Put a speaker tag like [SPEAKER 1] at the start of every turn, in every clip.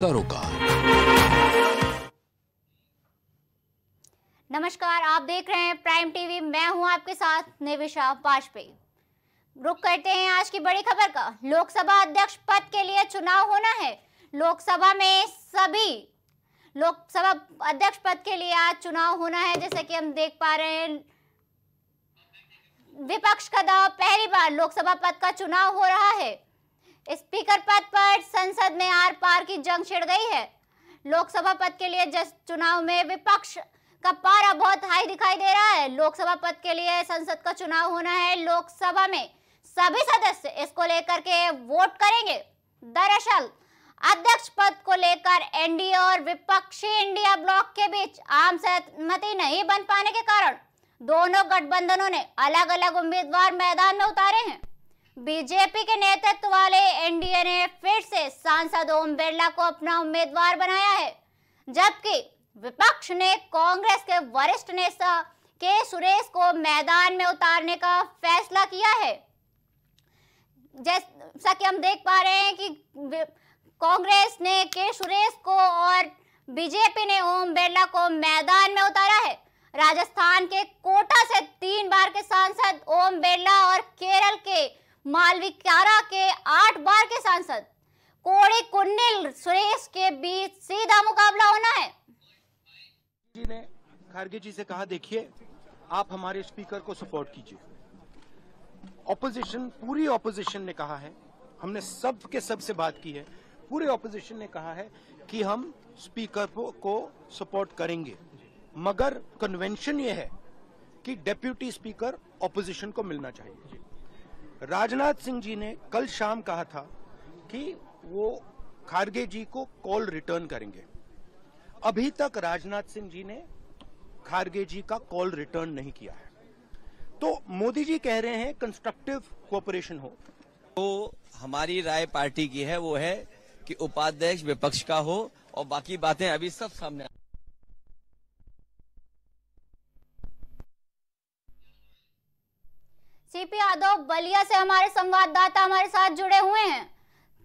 [SPEAKER 1] सरोकार।
[SPEAKER 2] नमस्कार, आप देख रहे हैं प्राइम टीवी। मैं हूं आपके साथ निविशा वाजपेयी। रुक करते हैं आज की बड़ी खबर का। लोकसभा अध्यक्ष पद के लिए चुनाव होना है। लोकसभा में सभी लोकसभा अध्यक्ष पद के लिए आज चुनाव होना है। जैसे कि हम देख पा रहे हैं, विपक्ष का दाव, पहली बार लोकसभा पद का चुनाव हो रहा है। स्पीकर पद पर संसद में आर पार की जंग छिड़ गई है। लोकसभा पद के लिए चुनाव में विपक्ष का पारा बहुत हाई दिखाई दे रहा है। लोकसभा पद के लिए संसद का चुनाव होना है। लोकसभा में सभी सदस्य इसको लेकर के वोट करेंगे। दरअसल अध्यक्ष पद को लेकर एनडीए और विपक्षी इंडिया ब्लॉक के बीच आम सहमति नहीं बन पाने के कारण दोनों गठबंधनों ने अलग अलग उम्मीदवार मैदान में उतारे हैं। बीजेपी के नेतृत्व वाले एनडीए ने फिर से सांसद ओम बिरला को अपना उम्मीदवार बनाया है, जबकि विपक्ष ने कांग्रेस के वरिष्ठ नेता के सुरेश को मैदान में उतारने का फैसला किया है। जैसा कि हम देख पा रहे हैं कि कांग्रेस ने के सुरेश को और बीजेपी ने ओम बिरला को मैदान में उतारा है। राजस्थान के कोटा से 3 बार के सांसद ओम बिरला और केरल के मालविकारा के 8 बार के सांसद कोड़ीकुन्निल सुरेश के बीच सीधा मुकाबला होना है।
[SPEAKER 3] जी ने खारगे जी से कहा, देखिए आप हमारे स्पीकर को सपोर्ट कीजिए। ऑपोजिशन, पूरी ऑपोजिशन ने कहा है, हमने सबसे बात की है, पूरे ऑपोजिशन ने कहा है कि हम स्पीकर को सपोर्ट करेंगे, मगर कन्वेंशन ये है कि डेप्यूटी स्पीकर ऑपोजिशन को मिलना चाहिए। राजनाथ सिंह जी ने कल शाम कहा था कि वो खारगे जी को कॉल रिटर्न करेंगे। अभी तक राजनाथ सिंह जी ने खारगे जी का कॉल रिटर्न नहीं किया है। तो मोदी जी कह रहे हैं कंस्ट्रक्टिव कोऑपरेशन हो।
[SPEAKER 4] तो हमारी राय पार्टी की है, वो है कि उपाध्यक्ष विपक्ष का हो और बाकी बातें अभी सब सामने।
[SPEAKER 2] सीपी यादव बलिया से हमारे संवाददाता हमारे साथ जुड़े हुए हैं।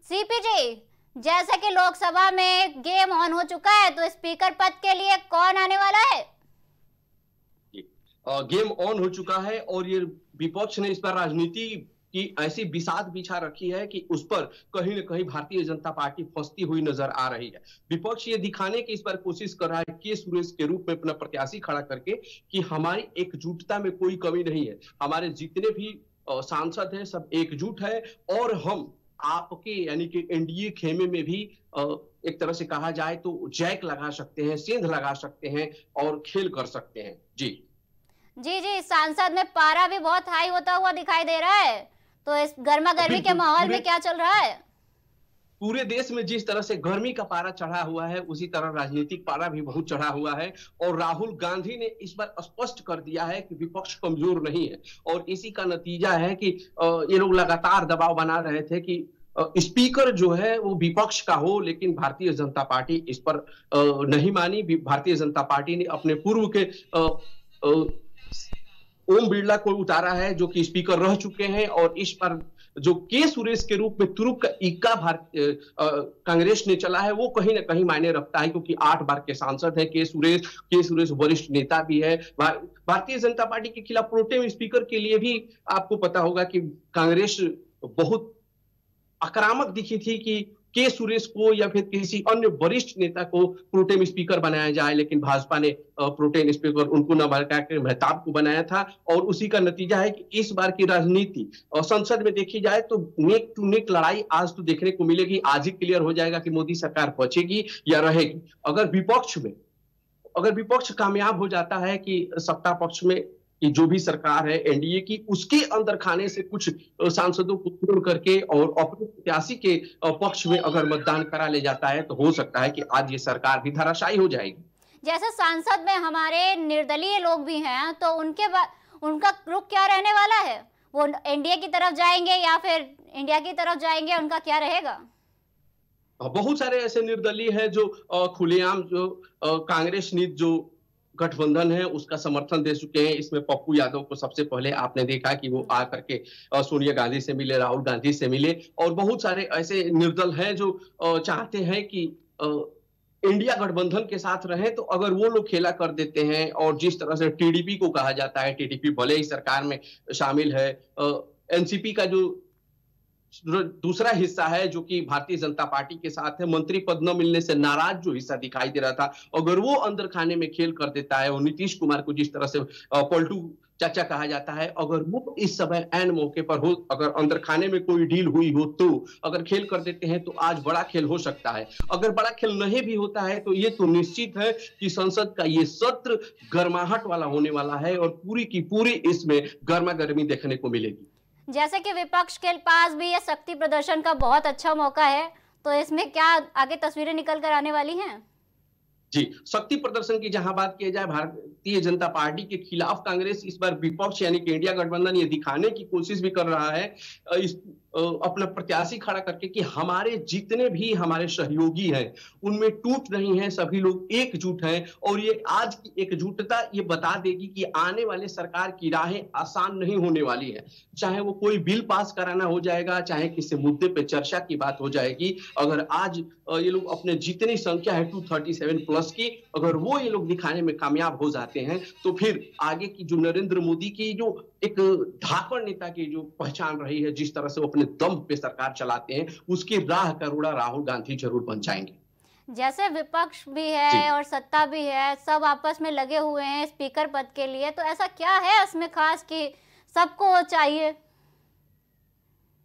[SPEAKER 2] सीपी जी, जैसे कि लोकसभा में गेम ऑन हो चुका है, तो स्पीकर पद के लिए कौन आने वाला है?
[SPEAKER 5] गेम ऑन हो चुका है और ये विपक्ष ने इस पर राजनीति की ऐसी बिसात बिछा रखी है कि उस पर कहीं न कहीं भारतीय जनता पार्टी फंसती हुई नजर आ रही है। विपक्ष ये दिखाने की इस पर कोशिश कर रहा है के सुरेश के रूप में अपना प्रत्याशी खड़ा करके कि हमारी एकजुटता में कोई कमी नहीं है, हमारे जितने भी सांसद हैं सब एकजुट है और हम आपके यानी कि एनडीए खेमे में भी एक तरह से कहा जाए तो जैक लगा सकते हैं, सेंध लगा सकते हैं और खेल कर सकते हैं। जी
[SPEAKER 2] जी, सांसद में पारा भी बहुत हाई होता हुआ दिखाई दे रहा है। तो इस गर्मा गर्मी के माहौल में क्या चल रहा है?
[SPEAKER 5] पूरे देश में जिस तरह से गर्मी का पारा चढ़ा हुआ है, उसी तरह राजनीतिक पारा भी बहुत चढ़ा हुआ है और राहुल गांधी ने इस बार स्पष्ट कर दिया है कि विपक्ष कमजोर नहीं है और इसी का नतीजा है कि ये लोग लगातार दबाव बना रहे थे कि स्पीकर जो है वो विपक्ष का हो, लेकिन भारतीय जनता पार्टी इस पर नहीं मानी। भारतीय जनता पार्टी ने अपने पूर्व के ओम बिरला को उतारा है जो कि स्पीकर रह चुके हैं और इस पर जो के सुरेश के रूप में तुरुप का इक्का कांग्रेस ने चला है वो कहीं ना कहीं मायने रखता है, क्योंकि 8 बार के सांसद हैं के सुरेश वरिष्ठ नेता भी है। भारतीय जनता पार्टी के खिलाफ प्रोटेम स्पीकर के लिए भी आपको पता होगा कि कांग्रेस बहुत आक्रामक दिखी थी कि के सुरेश को या फिर किसी अन्य वरिष्ठ नेता को प्रोटेम स्पीकर बनाया जाए, लेकिन भाजपा ने प्रोटेम स्पीकर उनको न बनाकर मेहताब को बनाया था और उसी का नतीजा है कि इस बार की राजनीति संसद में देखी जाए तो नेक टू नेक लड़ाई आज तो देखने को मिलेगी। आज ही क्लियर हो जाएगा कि मोदी सरकार बचेगी या रहेगी। अगर विपक्ष कामयाब हो जाता है कि सत्ता पक्ष में कि जो भी सरकार है एनडीए की, उसके अंदर खाने से कुछ सांसदों को चुन करके और अपने प्रत्याशी के पक्ष में अगर मतदान करा ले जाता है तो हो सकता है कि आज ये सरकार भी धराशायी हो जाएगी।
[SPEAKER 2] जैसे सांसद में हमारे निर्दलीय लोग भी हैं, तो उनका रुख क्या रहने वाला है? वो एनडीए की तरफ जाएंगे या फिर इंडिया की तरफ जाएंगे? उनका क्या रहेगा?
[SPEAKER 5] बहुत सारे ऐसे निर्दलीय हैं जो खुलेआम जो कांग्रेस नीति जो गठबंधन है उसका समर्थन दे चुके हैं। इसमें पप्पू यादव को सबसे पहले आपने देखा कि वो आ करके सोनिया गांधी से मिले, राहुल गांधी से मिले और बहुत सारे ऐसे निर्दल हैं जो चाहते हैं कि इंडिया गठबंधन के साथ रहे, तो अगर वो लोग खेला कर देते हैं और जिस तरह से टीडीपी को कहा जाता है, टीडीपी भले ही सरकार में शामिल है, एनसीपी का जो दूसरा हिस्सा है जो कि भारतीय जनता पार्टी के साथ है, मंत्री पद न मिलने से नाराज जो हिस्सा दिखाई दे रहा था, अगर वो अंदर खाने में खेल कर देता है और नीतीश कुमार को जिस तरह से पलटू चाचा कहा जाता है, अगर वो इस समय एन मौके पर हो, अगर अंदर खाने में कोई डील हुई हो, तो अगर खेल कर देते हैं तो आज बड़ा खेल हो सकता है। अगर बड़ा खेल नहीं भी होता है तो ये तो निश्चित है कि संसद का ये सत्र गर्माहट वाला होने वाला है और पूरी की पूरी इसमें गर्मा गर्मी देखने को मिलेगी।
[SPEAKER 2] जैसे कि विपक्ष के पास भी ये शक्ति प्रदर्शन का बहुत अच्छा मौका है, तो इसमें क्या आगे तस्वीरें निकल कर आने वाली हैं?
[SPEAKER 5] जी, शक्ति प्रदर्शन की जहां बात की जाए, भारतीय जनता पार्टी के खिलाफ कांग्रेस इस बार विपक्ष यानी कि इंडिया गठबंधन ये दिखाने की कोशिश भी कर रहा है अपना प्रत्याशी खड़ा करके कि हमारे जितने भी हमारे सहयोगी हैं उनमें टूट नहीं है, सभी लोग एकजुट हैं। और ये आज की एकजुटता ये बता देगी कि आने वाले सरकार की राहें आसान नहीं होने वाली है। चाहे वो कोई बिल पास कराना हो जाएगा, चाहे किसी मुद्दे पे चर्चा की बात हो जाएगी, अगर आज ये लोग अपने जितनी संख्या है 237 प्लस की, अगर वो ये लोग दिखाने में कामयाब हो जाते हैं तो फिर आगे की जो नरेंद्र मोदी की जो एक धाकड़ नेता की जो पहचान रही है, जिस तरह से वो अपने दम पे सरकार चलाते हैं, उसकी राह का रोड़ा राहुल गांधी जरूर बन जाएंगे।
[SPEAKER 2] जैसे विपक्ष भी है और सत्ता भी है, सब आपस में लगे हुए हैं स्पीकर पद के लिए, तो ऐसा क्या है इसमें खास कि सबको चाहिए?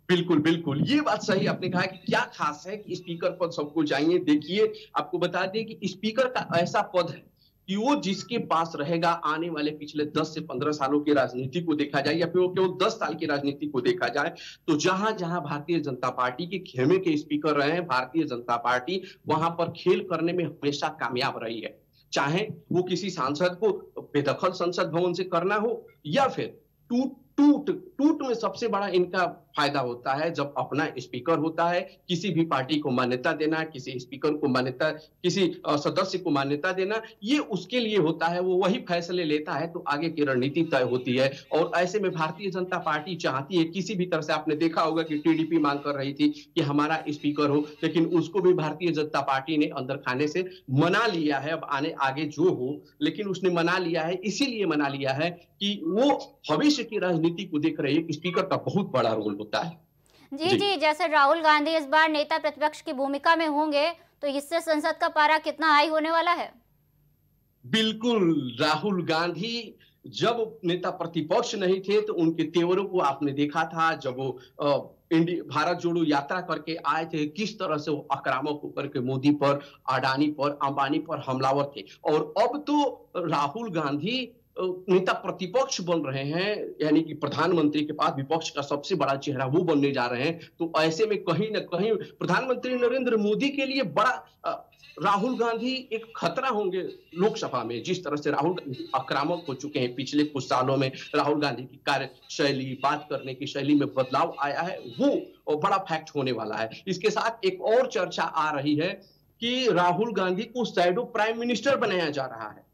[SPEAKER 5] बिल्कुल बिल्कुल, ये बात सही आपने कहा कि क्या खास है कि स्पीकर पद सबको चाहिए। देखिए, आपको बता दें कि स्पीकर का ऐसा पद है कि वो जिसके पास रहेगा, आने वाले पिछले 10 से 15 सालों की राजनीति को देखा जाए या फिर वो केवल 10 साल की राजनीति को देखा जाए, तो जहां जहां भारतीय जनता पार्टी के खेमे के स्पीकर रहे हैं, भारतीय जनता पार्टी वहां पर खेल करने में हमेशा कामयाब रही है। चाहे वो किसी सांसद को बेदखल संसद भवन से करना हो या फिर टूट में सबसे बड़ा इनका फायदा होता है जब अपना स्पीकर होता है। किसी भी पार्टी को मान्यता देना, किसी स्पीकर को मान्यता, किसी सदस्य को मान्यता देना, ये उसके लिए होता है, वो वही फैसले लेता है, तो आगे की रणनीति तय होती है। और ऐसे में भारतीय जनता पार्टी चाहती है, किसी भी तरह से आपने देखा होगा कि टीडीपी मांग कर रही थी कि हमारा स्पीकर हो, लेकिन उसको भी भारतीय जनता पार्टी ने अंदर खाने से मना लिया है। अब आगे जो हो, लेकिन उसने मना लिया है, इसीलिए मना लिया है कि वो भविष्य की राजनीति को देख रही है। स्पीकर का बहुत बड़ा रोल होता है।
[SPEAKER 2] जी, जैसे राहुल गांधी इस बार नेता प्रतिपक्ष की भूमिका में होंगे, तो इससे संसद का पारा कितना हाई होने वाला है?
[SPEAKER 5] बिल्कुल, राहुल गांधी जब नेता प्रतिपक्ष नहीं थे तो उनके तेवरों को आपने देखा था। जब वो भारत जोड़ो यात्रा करके आए थे, किस तरह से वो आक्रामक होकर के मोदी पर, अडानी पर, अंबानी पर हमलावर थे। और अब तो राहुल गांधी नेता प्रतिपक्ष बन रहे हैं, यानी कि प्रधानमंत्री के पास विपक्ष का सबसे बड़ा चेहरा वो बनने जा रहे हैं। तो ऐसे में कहीं ना कहीं प्रधानमंत्री नरेंद्र मोदी के लिए बड़ा राहुल गांधी एक खतरा होंगे लोकसभा में। जिस तरह से राहुल गांधी आक्रामक हो चुके हैं पिछले कुछ सालों में, राहुल गांधी की कार्यशैली, बात करने की शैली में बदलाव आया है, वो बड़ा फैक्ट होने वाला है। इसके साथ एक और चर्चा आ रही है कि राहुल गांधी को शैडो प्राइम मिनिस्टर बनाया जा रहा है।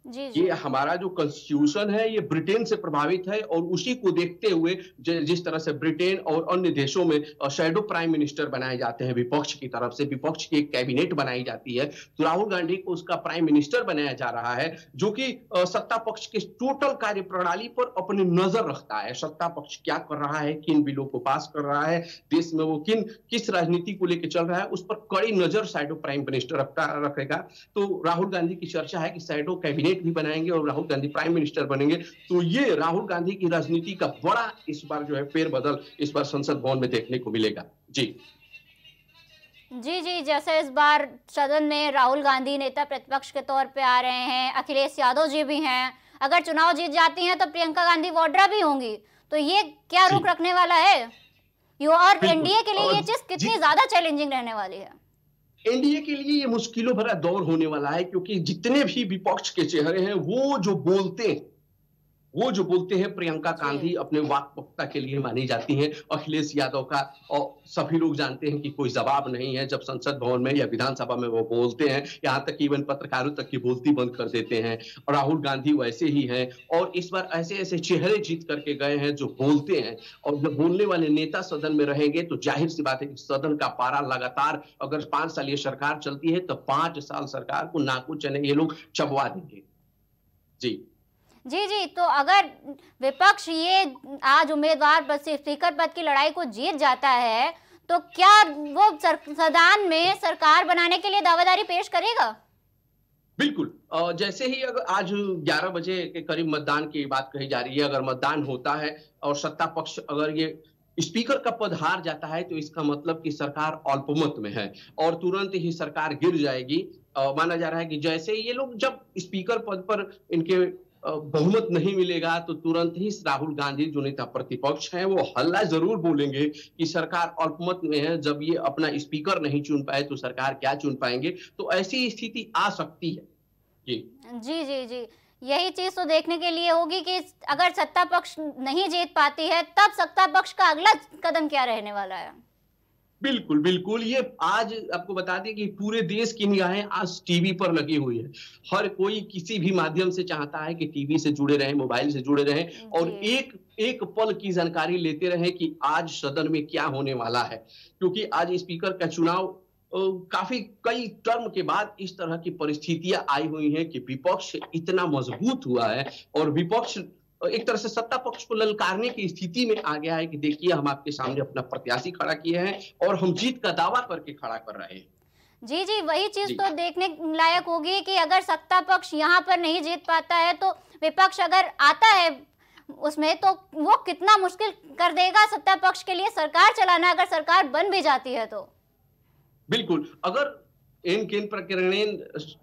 [SPEAKER 5] ये हमारा जो कॉन्स्टिट्यूशन है ये ब्रिटेन से प्रभावित है और उसी को देखते हुए जिस तरह से ब्रिटेन और अन्य देशों में शैडो प्राइम मिनिस्टर बनाए जाते हैं विपक्ष की तरफ से, विपक्ष की एक कैबिनेट बनाई जाती है, तो राहुल गांधी को उसका प्राइम मिनिस्टर बनाया जा रहा है, जो कि सत्ता पक्ष के टोटल कार्य प्रणाली पर अपनी नजर रखता है। सत्ता पक्ष क्या कर रहा है, किन बिलों को पास कर रहा है, देश में वो किस राजनीति को लेकर चल रहा है, उस पर कड़ी नजर शैडो प्राइम मिनिस्टर रखेगा। तो राहुल गांधी की चर्चा है कि शैडो कैबिनेट भी बनाएंगे और राहुल गांधी प्राइम मिनिस्टर बनेंगे। तो ये राहुल गांधी की राजनीति का बड़ा इस बार जो है फेरबदल इस बार संसद भवन में देखने को मिलेगा। जी,
[SPEAKER 2] जैसे इस बार सदन में राहुल गांधी नेता प्रतिपक्ष के तौर पे आ रहे हैं, अखिलेश यादव जी भी हैं, अगर चुनाव जीत जाती हैं तो प्रियंका गांधी वाड्रा भी होंगी, तो ये क्या रुख रखने वाला है? और एनडीए के लिए ये चीज कितनी ज्यादा चैलेंजिंग रहने वाली है?
[SPEAKER 5] एनडीए के लिए ये मुश्किलों भरा दौर होने वाला है, क्योंकि जितने भी विपक्ष के चेहरे हैं वो जो बोलते हैं वो जो बोलते हैं प्रियंका गांधी अपने वाक्पटुता के लिए मानी जाती हैं। अखिलेश यादव का और सभी लोग जानते हैं कि कोई जवाब नहीं है जब संसद भवन में या विधानसभा में वो बोलते हैं, यहाँ तक इवन पत्रकारों तक की बोलती बंद कर देते हैं। और राहुल गांधी वैसे ही हैं और इस बार ऐसे ऐसे चेहरे जीत करके गए हैं जो बोलते हैं, और जब बोलने वाले नेता सदन में रहेंगे तो जाहिर सी बात है कि सदन का पारा लगातार, अगर 5 साल ये सरकार चलती है तो 5 साल सरकार को नाकू चने ये लोग चबवा देंगे। जी
[SPEAKER 2] जी, तो अगर विपक्ष ये आज उम्मीदवार पद से स्पीकर पद की लड़ाई को जीत जाता है तो क्या वो सदन में सरकार बनाने के लिए दावेदारी पेश करेगा?
[SPEAKER 5] बिल्कुल, जैसे ही अगर आज 11 बजे के करीब मतदान की बात कही जा रही है, अगर मतदान होता है और सत्ता पक्ष अगर ये स्पीकर का पद हार जाता है तो इसका मतलब कि सरकार अल्पमत में है और तुरंत ही सरकार गिर जाएगी। माना जा रहा है कि जैसे ये लोग जब स्पीकर पद पर इनके बहुमत नहीं मिलेगा तो तुरंत ही राहुल गांधी जो नेता प्रतिपक्ष हैं वो हल्ला जरूर बोलेंगे कि सरकार अल्पमत में है, जब ये अपना स्पीकर नहीं चुन पाए तो सरकार क्या चुन पाएंगे। तो ऐसी स्थिति आ सकती है।
[SPEAKER 2] जी, यही चीज तो देखने के लिए होगी कि अगर सत्ता पक्ष नहीं जीत पाती है तब सत्ता पक्ष का अगला कदम क्या रहने वाला है।
[SPEAKER 5] बिल्कुल बिल्कुल, ये आज आपको बता दें कि पूरे देश की निगाहें आज टीवी पर लगी हुई है। हर कोई किसी भी माध्यम से चाहता है कि टीवी से जुड़े रहें, मोबाइल से जुड़े रहें और एक पल की जानकारी लेते रहें कि आज सदन में क्या होने वाला है, क्योंकि आज स्पीकर का चुनाव काफी कई टर्म के बाद इस तरह की परिस्थितियां आई हुई हैं कि विपक्ष इतना मजबूत हुआ है और विपक्ष एक तरह से सत्ता पक्ष को ललकारने की स्थिति में आ गया है कि देखिए हम आपके सामने अपना प्रत्याशी खड़ा किए हैं और हम जीत का दावा करके खड़ा कर रहे हैं।
[SPEAKER 2] जी, वही चीज तो देखने लायक होगी कि अगर सत्ता पक्ष यहाँ पर नहीं जीत पाता है तो विपक्ष अगर आता है उसमें तो वो कितना मुश्किल कर देगा सत्ता पक्ष के लिए सरकार चलाना, अगर सरकार बन भी जाती है तो।
[SPEAKER 5] बिल्कुल, अगर इन प्रकरणें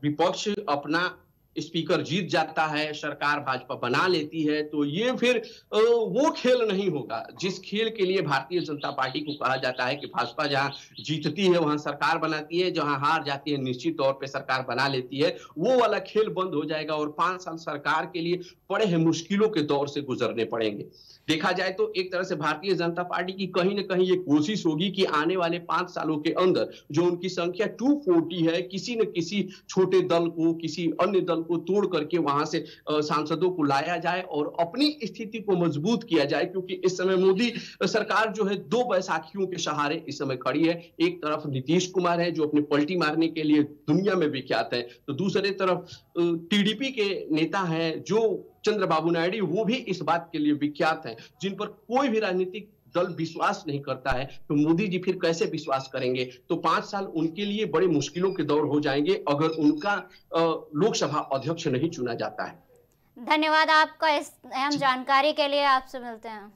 [SPEAKER 5] विपक्ष अपना स्पीकर जीत जाता है, सरकार भाजपा बना लेती है तो ये फिर वो खेल नहीं होगा जिस खेल के लिए भारतीय जनता पार्टी को कहा जाता है कि भाजपा जहां जीतती है वहां सरकार बनाती है, जहां हार जाती है निश्चित तौर पे सरकार बना लेती है। वो वाला खेल बंद हो जाएगा और 5 साल सरकार के लिए बड़े ही मुश्किलों के दौर से गुजरने पड़ेंगे। देखा जाए तो एक तरह से भारतीय जनता पार्टी की कहीं ना कहीं ये कोशिश होगी कि आने वाले 5 सालों के अंदर जो उनकी संख्या 240 है, किसी न किसी छोटे दल को, किसी अन्य दल को तोड़ करके वहां से सांसदों को लाया जाए और अपनी स्थिति को मजबूत किया जाए, क्योंकि इस समय मोदी सरकार जो है 2 बैसाखियों के सहारे इस समय खड़ी है। एक तरफ नीतीश कुमार है जो अपने पलटी मारने के लिए दुनिया में विख्यात है, तो दूसरी तरफ टीडीपी के नेता हैं जो चंद्रबाबू नायडू, वो भी इस बात के लिए विख्यात हैं, जिन पर कोई भी राजनीतिक दल विश्वास नहीं करता है। तो मोदी जी फिर कैसे विश्वास करेंगे? तो 5 साल उनके लिए बड़े मुश्किलों के दौर हो जाएंगे अगर उनका लोकसभा अध्यक्ष नहीं चुना जाता है।
[SPEAKER 2] धन्यवाद आपका इस अहम जानकारी के लिए। आपसे मिलते हैं।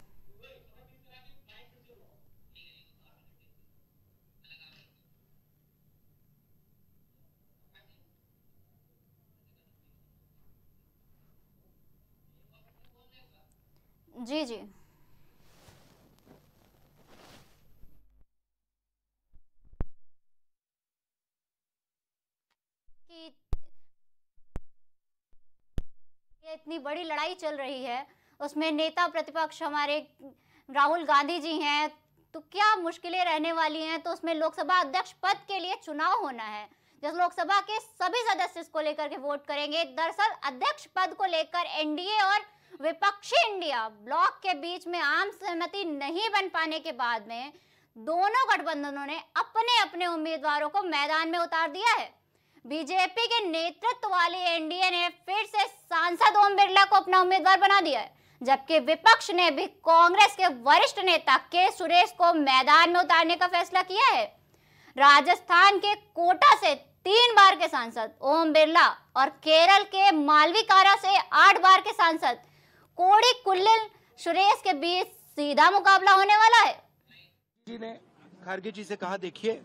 [SPEAKER 2] जी ये इतनी बड़ी लड़ाई चल रही है उसमें नेता प्रतिपक्ष हमारे राहुल गांधी जी हैं, तो क्या मुश्किलें रहने वाली हैं। तो उसमें लोकसभा अध्यक्ष पद के लिए चुनाव होना है, जिस लोकसभा के सभी सदस्य इसको लेकर के वोट करेंगे। दरअसल अध्यक्ष पद को लेकर एनडीए और विपक्षी इंडिया ब्लॉक के बीच में आम सहमति नहीं बन पाने के बाद में दोनों गठबंधनों ने अपने अपने उम्मीदवारों को मैदान में उतार दिया है। बीजेपी के नेतृत्व वाली एनडीए ने फिर से सांसद ओम बिरला को अपना उम्मीदवार बना दिया है, जबकि विपक्ष ने भी कांग्रेस के वरिष्ठ नेता के सुरेश को मैदान में उतारने का फैसला किया है। राजस्थान के कोटा से 3 बार के सांसद ओम बिरला और केरल के मालवीकारा से 8 बार के सांसद कोड़ी कुल्लिल सुरेश के बीच सीधा मुकाबला होने वाला है।
[SPEAKER 3] जी ने खारगे जी से कहा, देखिए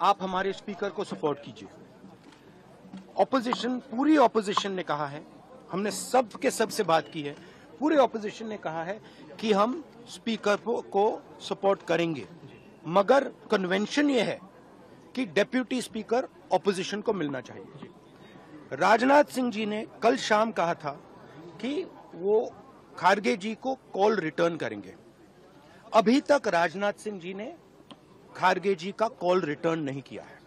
[SPEAKER 3] आप हमारे स्पीकर को सपोर्ट कीजिए। ऑपोजिशन, पूरी ऑपोजिशन ने कहा है, हमने सबसे बात की है, पूरे ऑपोजिशन ने कहा है कि हम स्पीकर को सपोर्ट करेंगे, मगर कन्वेंशन ये है कि डेप्यूटी स्पीकर ऑपोजिशन को मिलना चाहिए। राजनाथ सिंह जी ने कल शाम कहा था कि वो खारगे जी को कॉल रिटर्न करेंगे। अभी तक राजनाथ सिंह जी ने खारगे जी का कॉल रिटर्न नहीं किया है।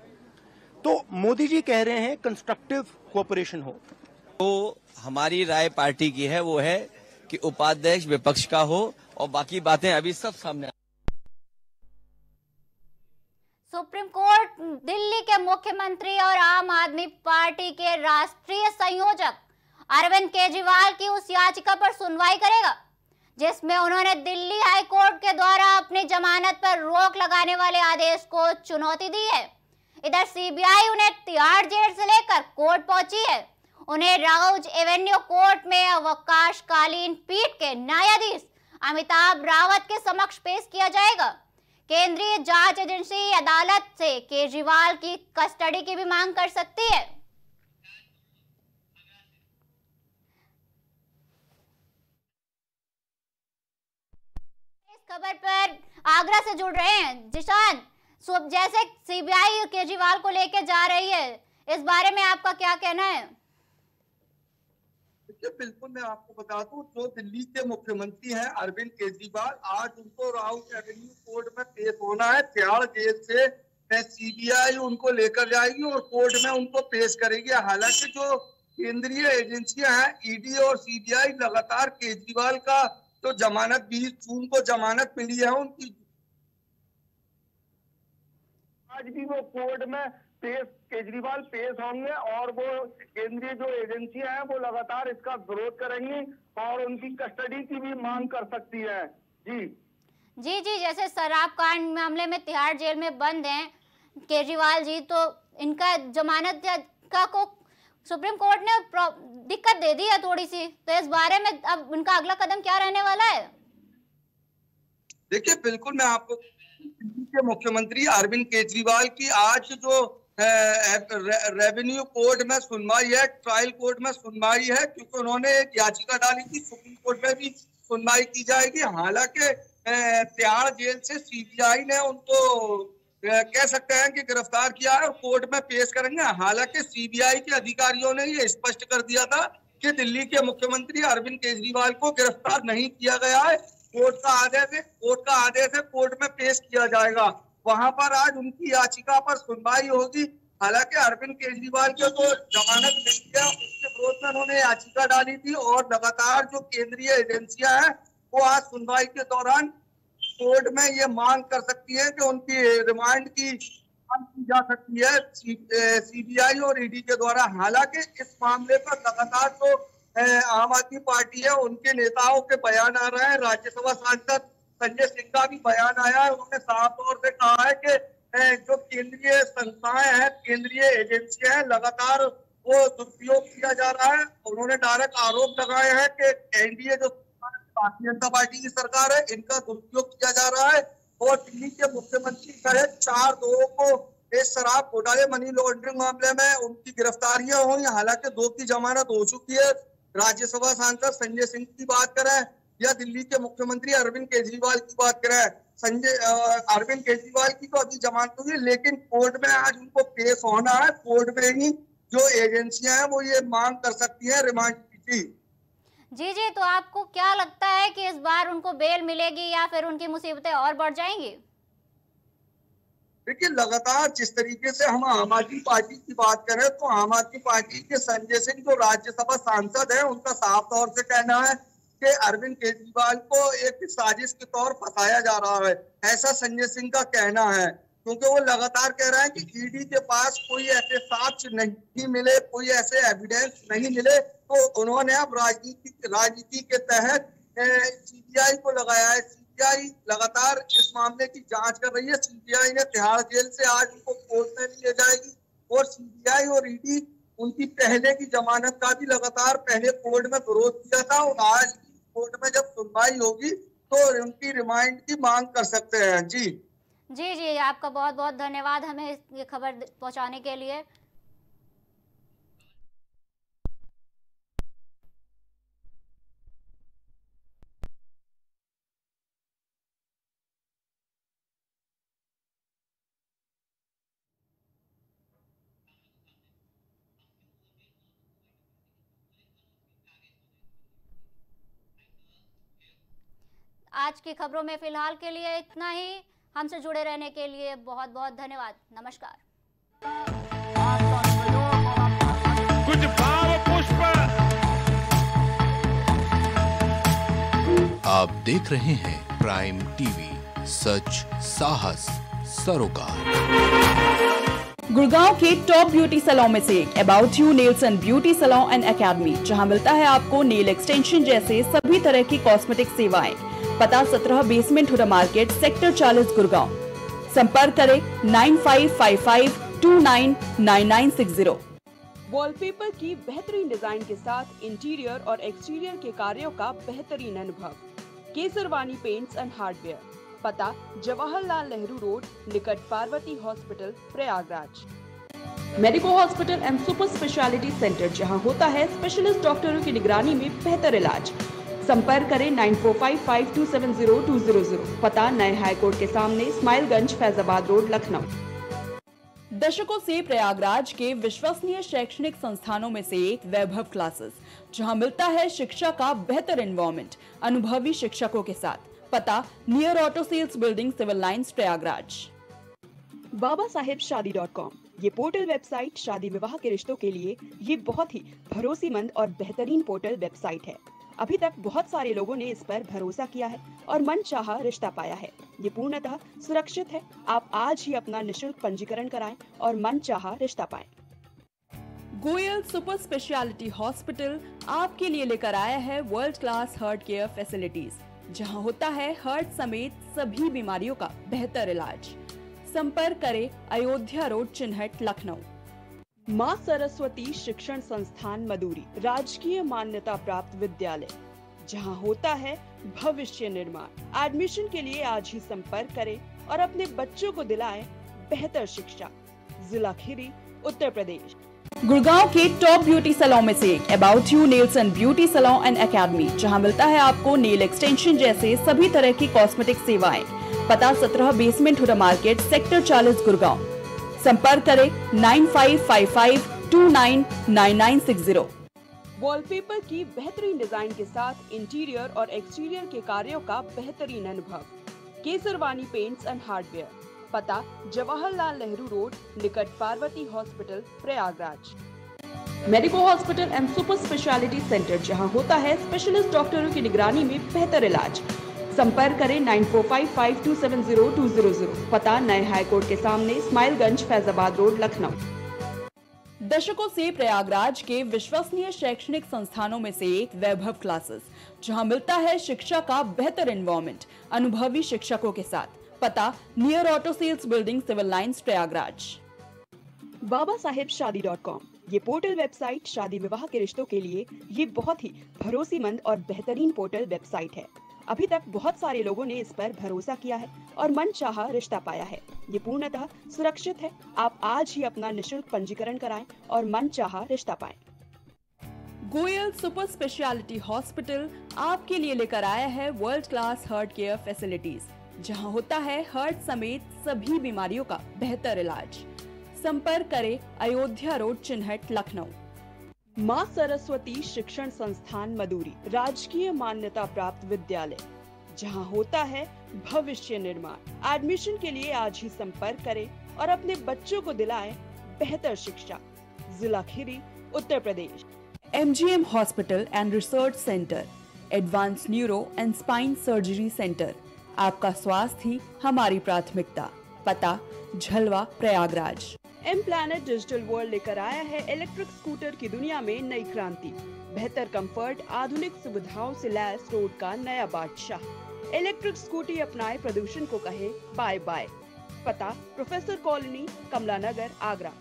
[SPEAKER 3] तो मोदी जी कह रहे हैं कंस्ट्रक्टिव कोऑपरेशन हो।
[SPEAKER 4] तो हमारी राय पार्टी की है, वो है कि उपाध्यक्ष विपक्ष का हो और बाकी बातें अभी सब सामने।
[SPEAKER 2] सुप्रीम कोर्ट दिल्ली के मुख्यमंत्री और आम आदमी पार्टी के राष्ट्रीय संयोजक अरविंद केजरीवाल की उस याचिका पर सुनवाई करेगा जिसमें उन्होंने दिल्ली हाई कोर्ट के द्वारा अपनी जमानत पर रोक लगाने वाले आदेश को चुनौती दी है। इधर सीबीआई उन्हें तिहाड़ जेल से लेकर कोर्ट पहुंची है। उन्हें राउज एवेन्यू कोर्ट में अवकाशकालीन पीठ के न्यायाधीश अमिताभ रावत के समक्ष पेश किया जाएगा। केंद्रीय जांच एजेंसी अदालत से केजरीवाल की कस्टडी की भी मांग कर सकती है। इस खबर पर आगरा से जुड़ रहे हैं जिशान। जैसे सीबीआई केजरीवाल को लेकर जा रही है, इस बारे में आपका क्या कहना है?
[SPEAKER 1] बिल्कुल, मैं आपको बता दूं, जो दिल्ली के मुख्यमंत्री हैं अरविंद केजरीवाल, आज उनको राउज एवेन्यू कोर्ट में पेश होना है। तिहाड़ जेल से सीबीआई उनको लेकर जाएगी और कोर्ट में उनको पेश करेगी। हालांकि जो केंद्रीय एजेंसियां हैं ईडी और सीबीआई लगातार केजरीवाल का जो जमानत 20 जून को जमानत मिली है उनकी, आज भी वो कोर्ट में केजरीवाल पेश होंगे और वो केंद्रीय जो एजेंसियां हैं वो लगातार इसका विरोध करेंगी और उनकी कस्टडी की भी मांग कर सकती है। जी
[SPEAKER 2] जी जी, जैसे शराब कांड मामले में तिहाड़ जेल में बंद हैं केजरीवाल जी, तो इनका जमानत का को सुप्रीम कोर्ट ने दिक्कत दे दी है थोड़ी सी, तो इस बारे में अब उनका अगला कदम क्या रहने वाला है?
[SPEAKER 1] देखिए, बिल्कुल, मैं आपको दिल्ली के मुख्यमंत्री अरविंद केजरीवाल की आज जो रेवेन्यू कोर्ट में सुनवाई है, ट्रायल कोर्ट में सुनवाई है, क्योंकि उन्होंने एक याचिका डाली थी, सुप्रीम कोर्ट में भी सुनवाई की जाएगी। हालांकि तिहाड़ जेल से सीबीआई ने उनको कह सकते हैं कि गिरफ्तार किया है और कोर्ट में पेश करेंगे। हालांकि सीबीआई के अधिकारियों ने ये स्पष्ट कर दिया था कि दिल्ली के मुख्यमंत्री अरविंद केजरीवाल को गिरफ्तार नहीं किया गया है। कोर्ट का आदेश है, कोर्ट में पेश किया जाएगा। वहां पर आज उनकी याचिका पर सुनवाई होगी। हालांकि अरविंद केजरीवाल को तो जमानत मिल गया, उसके विरोध में उन्होंने याचिका डाली थी और लगातार जो केंद्रीय एजेंसियां हैं वो आज सुनवाई के दौरान कोर्ट में ये मांग कर सकती है कि उनकी रिमांड की मांग की जा सकती है सीबीआई और ईडी के द्वारा। हालांकि इस मामले पर लगातार तो आम आदमी पार्टी है, उनके नेताओं के बयान आ रहे हैं। राज्यसभा सांसद संजय सिंह का भी बयान आया है। उन्होंने साफ तौर से कहा है कि जो केंद्रीय संस्थाएं हैं, केंद्रीय एजेंसियां हैं, लगातार वो दुरुपयोग किया जा रहा है। उन्होंने डायरेक्ट आरोप लगाए हैं कि एनडीए जो भारतीय जनता पार्टी की सरकार है, इनका दुरुपयोग किया जा रहा है और दिल्ली के मुख्यमंत्री सहित 4 लोगों को इस शराब घोटाले मनी लॉन्ड्रिंग मामले में उनकी गिरफ्तारियां हुई। हालांकि 2 की जमानत हो चुकी है। राज्यसभा सांसद संजय सिंह की बात करें या दिल्ली के मुख्यमंत्री अरविंद केजरीवाल की बात करें, अरविंद केजरीवाल की तो अभी जमानत हुई है, लेकिन कोर्ट में आज उनको पेश होना है। कोर्ट में ही जो एजेंसियां हैं वो ये मांग कर सकती है रिमांड की।
[SPEAKER 2] जी जी, तो आपको क्या लगता है कि इस बार उनको बेल मिलेगी या फिर उनकी मुसीबतें और बढ़ जाएंगी?
[SPEAKER 1] देखिए, लगातार जिस तरीके से हम आम आदमी पार्टी की बात करें तो आम आदमी पार्टी के संजय सिंह जो राज्यसभा सांसद है, उनका साफ तौर से कहना है कि अरविंद केजरीवाल को एक साजिश के तौर फंसाया जा रहा है। ऐसा संजय सिंह का कहना है, क्योंकि वो लगातार कह रहे हैं कि ईडी के पास कोई ऐसे साक्ष्य नहीं मिले, कोई ऐसे एविडेंस नहीं मिले, तो उन्होंने अब राजनीति के तहत सीबीआई को लगाया है। सीबीआई लगातार इस मामले की जांच कर रही है। सीबीआई ने तिहाड़ जेल से आज उनको कोर्ट में ले जाएगी और सीबीआई और ईडी उनकी पहले की जमानत का भी लगातार पहले कोर्ट में विरोध किया था और आज कोर्ट में जब सुनवाई होगी तो उनकी रिमांड की मांग कर सकते हैं। जी
[SPEAKER 2] जी जी, आपका बहुत बहुत धन्यवाद हमें ये खबर पहुंचाने के लिए। आज की खबरों में फिलहाल के लिए इतना ही। हमसे जुड़े रहने के लिए बहुत बहुत धन्यवाद। नमस्कार।
[SPEAKER 6] कुछ भाव पुष्प।
[SPEAKER 7] आप देख रहे हैं प्राइम टीवी, सच साहस सरोकार।
[SPEAKER 8] गुड़गांव के टॉप ब्यूटी सैलून में से एक about you nails and beauty salon and academy, जहां मिलता है आपको नेल एक्सटेंशन जैसे सभी तरह की कॉस्मेटिक सेवाएं। पता 17 basement Huda market, sector 40, Gurgaon. संपर्क करें 9555299960।
[SPEAKER 9] वॉलपेपर की बेहतरीन डिजाइन के साथ इंटीरियर और एक्सटीरियर के कार्यों का बेहतरीन अनुभव। Kesarwani paints and hardware. पता जवाहरलाल नेहरू रोड, निकट Parvati hospital, Prayagraj. Medico hospital and super speciality centre, जहां होता है स्पेशलिस्ट डॉक्टरों की निगरानी में बेहतर इलाज। संपर्क करें 9455270200। पता नए हाईकोर्ट के सामने, इस्माइलगंज, फैजाबाद रोड, लखनऊ।
[SPEAKER 8] दशकों से प्रयागराज के विश्वसनीय शैक्षणिक संस्थानों में से एक वैभव क्लासेस, जहां मिलता है शिक्षा का बेहतर एनवायरनमेंट अनुभवी शिक्षकों के साथ। पता near auto sales building, civil lines, Prayagraj.
[SPEAKER 9] babasahebshadi.com, ये पोर्टल वेबसाइट शादी विवाह के रिश्तों के लिए ये बहुत ही भरोसेमंद और बेहतरीन पोर्टल वेबसाइट है। अभी तक बहुत सारे लोगों ने इस पर भरोसा किया है और मनचाहा रिश्ता पाया है। ये पूर्णतः सुरक्षित है। आप आज ही अपना निशुल्क पंजीकरण कराएं और मनचाहा रिश्ता पाएं।
[SPEAKER 8] गोयल सुपर स्पेशलिटी हॉस्पिटल आपके लिए लेकर आया है world class heart care facilities, जहां होता है हार्ट समेत सभी बीमारियों का बेहतर इलाज। संपर्क करें अयोध्या रोड, चिन्हट, लखनऊ।
[SPEAKER 9] माँ सरस्वती शिक्षण संस्थान मदुरी, राजकीय मान्यता प्राप्त विद्यालय, जहां होता है भविष्य निर्माण। एडमिशन के लिए आज ही संपर्क करें और अपने बच्चों को दिलाएं बेहतर शिक्षा। जिला खीरी, उत्तर प्रदेश।
[SPEAKER 8] गुड़गांव के टॉप ब्यूटी सैलून में से एक about you nails and beauty salon and academy, जहां मिलता है आपको नेल एक्सटेंशन जैसे सभी तरह की कॉस्मेटिक सेवाएं। पता 17 basement Huda market, sector 40, Gurgaon. संपर्क करें 9555299960।
[SPEAKER 9] वॉलपेपर की बेहतरीन डिजाइन के साथ इंटीरियर और एक्सटीरियर के कार्यों का बेहतरीन अनुभव। Kesarwani paints and hardware. पता जवाहरलाल नेहरू रोड, निकट Parvati hospital, Prayagraj. Medico hospital and super speciality centre, जहां होता है स्पेशलिस्ट डॉक्टरों की निगरानी में बेहतर इलाज। संपर्क करें 9455270200। पता नए हाईकोर्ट के सामने, इस्माइलगंज, फैजाबाद रोड, लखनऊ।
[SPEAKER 8] दशकों से प्रयागराज के विश्वसनीय शैक्षणिक संस्थानों में से एक वैभव क्लासेस, जहां मिलता है शिक्षा का बेहतर एनवायरनमेंट अनुभवी शिक्षकों के साथ। पता near auto sales building, civil lines, Prayagraj.
[SPEAKER 9] babasahebshadi.com, ये पोर्टल वेबसाइट शादी विवाह के रिश्तों के लिए ये बहुत ही भरोसेमंद और बेहतरीन पोर्टल वेबसाइट है। अभी तक बहुत सारे लोगों ने इस पर भरोसा किया है और मनचाहा रिश्ता पाया है। ये पूर्णतः सुरक्षित है। आप आज ही अपना निशुल्क पंजीकरण कराएं और मनचाहा रिश्ता पाएं।
[SPEAKER 8] गोयल सुपर स्पेशलिटी हॉस्पिटल आपके लिए लेकर आया है world class heart care facilities, जहां होता है हार्ट समेत सभी बीमारियों का बेहतर इलाज। संपर्क करें अयोध्या रोड, चिन्हट, लखनऊ।
[SPEAKER 9] माँ सरस्वती शिक्षण संस्थान मदुरी, राजकीय मान्यता प्राप्त विद्यालय, जहां होता है भविष्य निर्माण। एडमिशन के लिए आज ही संपर्क करें और अपने बच्चों को दिलाएं बेहतर शिक्षा। जिला Kheri, Uttar Pradesh.
[SPEAKER 8] MGM hospital and research centre, advance neuro and spine surgery centre. आपका स्वास्थ्य ही हमारी प्राथमिकता। पता Jhalwa, Prayagraj.
[SPEAKER 9] M planet digital world लेकर आया है इलेक्ट्रिक स्कूटर की दुनिया में नई क्रांति। बेहतर कंफर्ट, आधुनिक सुविधाओं से लैस रोड का नया बादशाह। इलेक्ट्रिक स्कूटी अपनाए, प्रदूषण को कहे बाय बाय। पता प्रोफेसर कॉलोनी, कमला नगर, आगरा।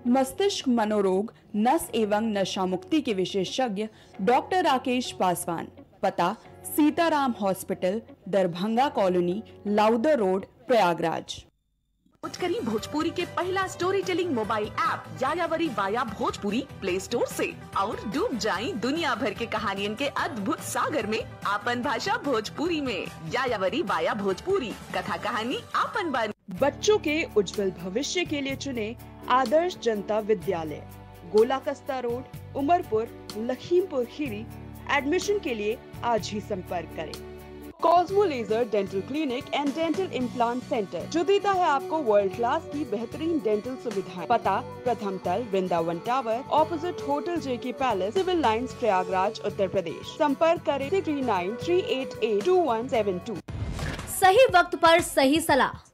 [SPEAKER 8] मस्तिष्क मनोरोग, नस एवं नशा मुक्ति के विशेषज्ञ डॉक्टर राकेश पासवान। पता Sitaram hospital, Darbhanga colony, Lowther road, Prayagraj.
[SPEAKER 10] करी भोजपुरी के पहला story telling mobile app Yayavari via Bhojpuri play store से और डूब जाएं दुनिया भर के कहानियन के अद्भुत सागर में आपन भाषा भोजपुरी में। यायावरी वाया भोजपुरी, कथा कहानी आपन बानी।
[SPEAKER 9] बच्चों के उज्जवल भविष्य के लिए चुने आदर्श जनता विद्यालय, गोला कस्ता रोड, उमरपुर, लखीमपुर खीरी। एडमिशन के लिए आज ही संपर्क करें। Cosmo laser dental clinic and dental implant centre, जो देता है आपको वर्ल्ड क्लास की बेहतरीन डेंटल सुविधाएं। पता प्रथम तल, Vrindavan tower, opposite hotel JK palace, civil lines, Prayagraj, Uttar Pradesh. संपर्क करें 6938822172।
[SPEAKER 11] सही वक्त पर सही सलाह।